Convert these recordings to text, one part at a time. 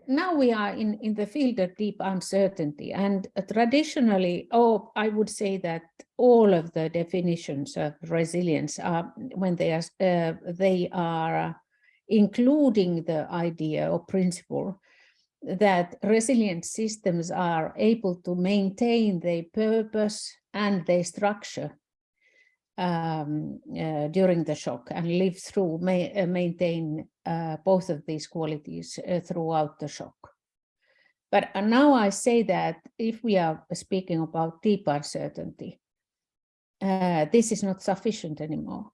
Now we are in the field of deep uncertainty, and traditionally, I would say that all of the definitions of resilience are, when they are including the idea or principle that resilient systems are able to maintain their purpose and their structure during the shock and live through, maintain both of these qualities throughout the shock. But now I say that if we are speaking about deep uncertainty, this is not sufficient anymore.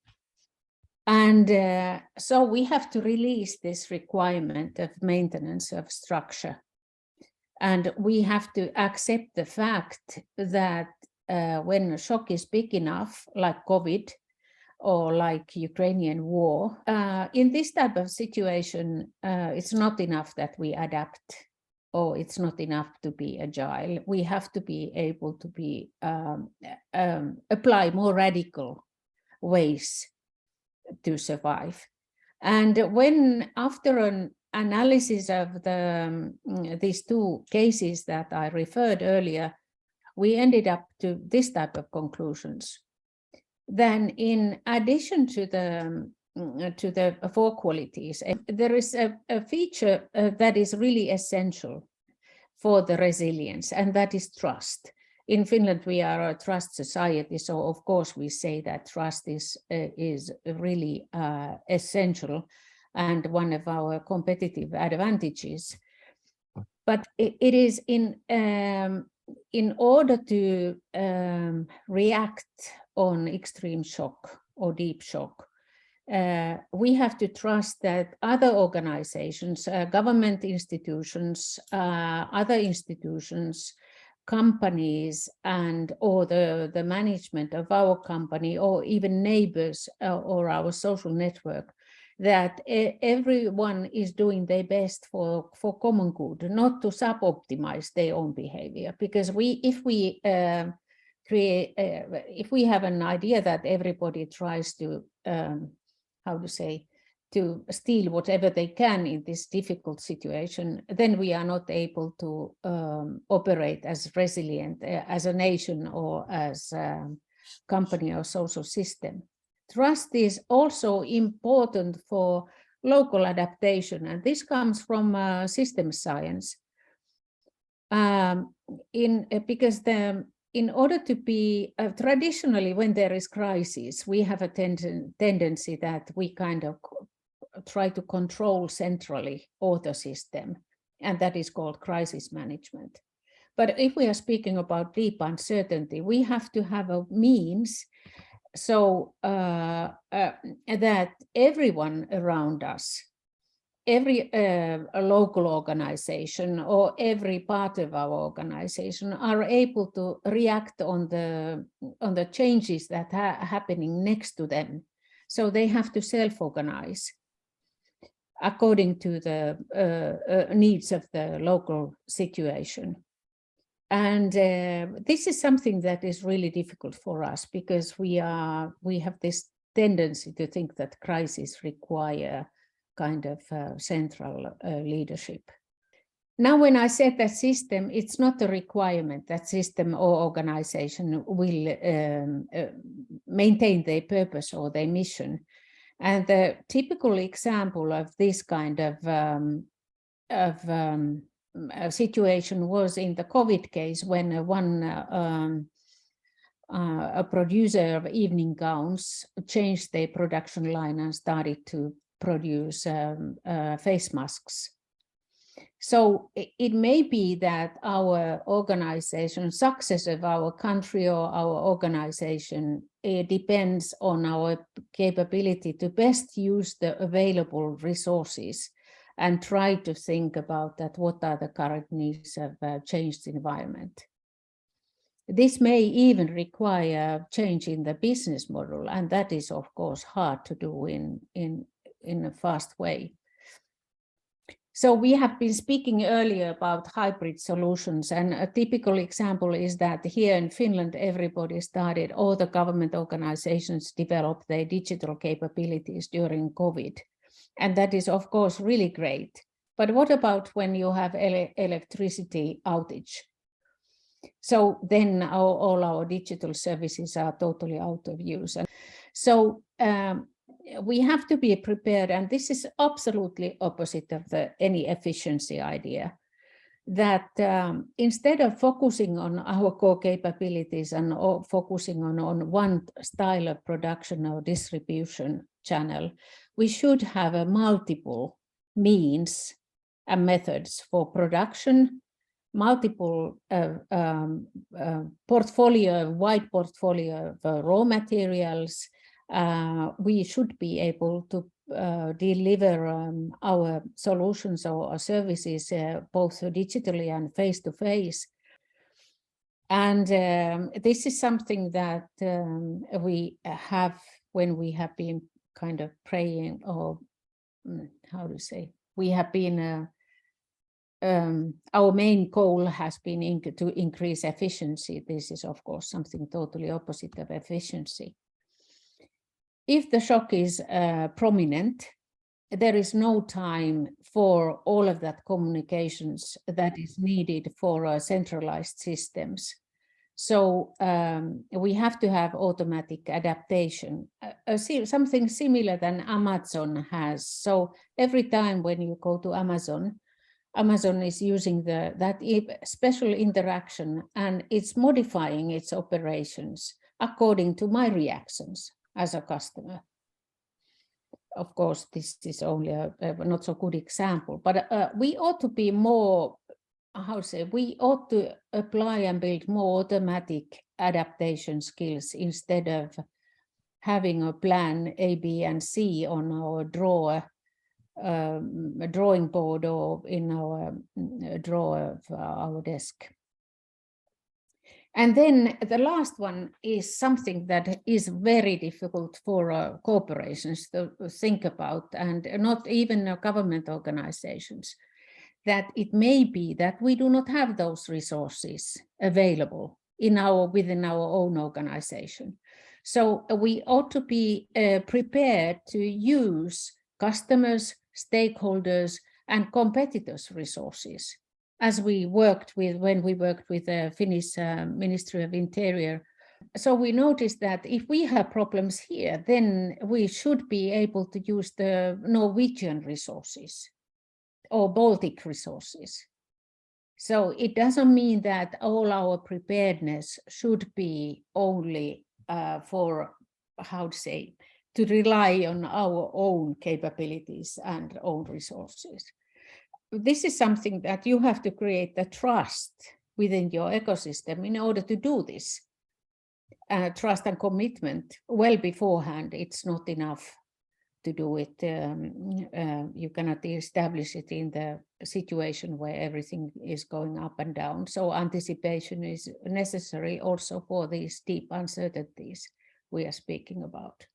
And so we have to release this requirement of maintenance of structure. And we have to accept the fact that when a shock is big enough, like COVID or like Ukrainian war, in this type of situation, it's not enough that we adapt, or it's not enough to be agile. We have to be able to be apply more radical ways to survive. And when, after an analysis of these two cases that I referred earlier, we ended up to this type of conclusions. Then, in addition to the four qualities, there is a feature that is really essential for the resilience, and that is trust. In Finland, we are a trust society, so of course we say that trust is really essential and one of our competitive advantages. But it is in order to react on extreme shock or deep shock, we have to trust that other organizations, government institutions, other institutions, companies, and or the management of our company, or even neighbors or our social network, that everyone is doing their best for common good, not to sub-optimize their own behavior. Because if we have an idea that everybody tries to to steal whatever they can in this difficult situation, then we are not able to operate as resilient as a nation or as a company or social system. Trust is also important for local adaptation, and this comes from system science. Because in order to be, traditionally when there is crisis, we have a tendency that we kind of try to control centrally all the system, and that is called crisis management. But if we are speaking about deep uncertainty, we have to have a means so that everyone around us, every local organization or every part of our organization are able to react on the changes that are happening next to them. So they have to self-organize according to the needs of the local situation. And this is something that is really difficult for us, because we have this tendency to think that crises require kind of central leadership. Now, when I said that system, it's not a requirement that system or organization will maintain their purpose or their mission. And the typical example of this kind of situation was in the COVID case, when a producer of evening gowns changed their production line and started to produce face masks. So it may be that our organization, success of our country or our organization, it depends on our capability to best use the available resources and try to think about that, what are the current needs of a changed environment. This may even require change in the business model, and that is of course hard to do in a fast way. So we have been speaking earlier about hybrid solutions, and a typical example is that here in Finland, everybody started, all the government organizations developed their digital capabilities during COVID. And that is of course really great. But what about when you have electricity outage? So then all our digital services are totally out of use. And so we have to be prepared, and this is absolutely opposite of any efficiency idea, that instead of focusing on our core capabilities and focusing on one style of production or distribution channel, we should have a multiple means and methods for production, multiple wide portfolio of raw materials. We should be able to deliver our solutions or services both digitally and face-to-face. And this is something that we have when we have been kind of praying, or how to say, we have been our main goal has been to increase efficiency. This is, of course, something totally opposite of efficiency. If the shock is prominent, there is no time for all of that communications that is needed for centralized systems. So we have to have automatic adaptation, something similar than Amazon has. So every time when you go to Amazon, Amazon is using that special interaction, and it's modifying its operations according to my reactions as a customer. Of course, this is only a not so good example, but we ought to be more, how to say, we ought to apply and build more automatic adaptation skills instead of having a plan A, B, and C on our drawing board or in our drawer of our desk. And then the last one is something that is very difficult for corporations to think about, and not even government organizations, that it may be that we do not have those resources available within our own organization. So we ought to be prepared to use customers, stakeholders, and competitors' resources, as we worked with when we worked with the Finnish Ministry of Interior. So we noticed that if we have problems here, then we should be able to use the Norwegian resources or Baltic resources. So it doesn't mean that all our preparedness should be only for, how to say, to rely on our own capabilities and own resources. This is something that you have to create the trust within your ecosystem in order to do this. Trust and commitment well beforehand. It's not enough to do it. You cannot establish it in the situation where everything is going up and down. So anticipation is necessary also for these deep uncertainties we are speaking about.